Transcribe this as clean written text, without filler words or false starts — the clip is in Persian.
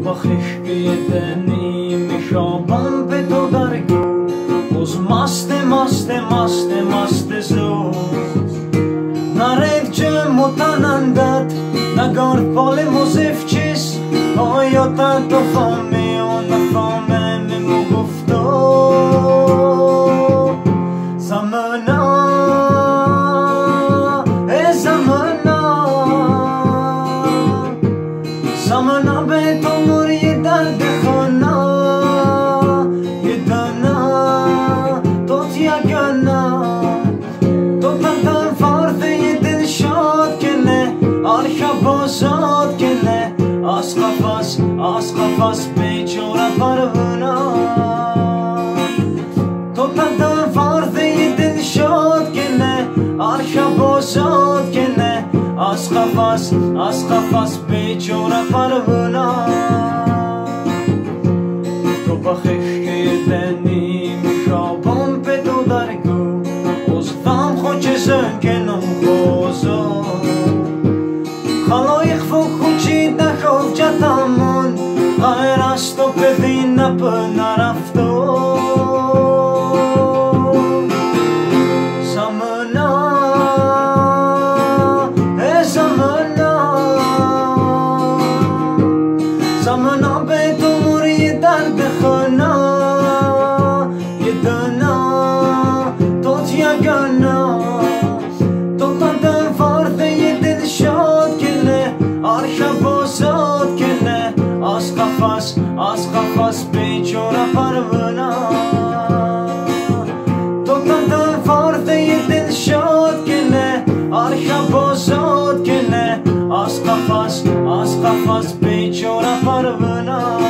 با خشکی دنی میشابم به تو درگو از مست مست مست مست زو نرد جمع تنندت نگارد پال مزف چیست آیا تا تو فهمی و نفهمه میمو گفتو زمانا ای زمانا زمانا به تو موری درد خانا یه دانا تو تیاگانا تو تنتن فرد یه دل شاد کنه آرخا بازاد کنه از قفص بیچاره پرونا تو تنتن فرد یه دل شاد کنه آرخا بازاد کنه از قفص بیچاره پرونا تو با خشکی دنی میشابم به تو درگو از دم خوچه زنگنم خوزو خلایق فوقوچی دخوف جتمون غیر از تو ببین نپه نرفتو زمانا ای زمانا زمانا به تو موری درد خانا یه دانا تو تیاگانا تو تندن فرد یه دل شاد کنه آرخا بازاد کنه از قفص بیچاره پرونا تو تندن فرد یه دل شاد کنه آرخا بازاد کنه از قفص بیچاره پرونا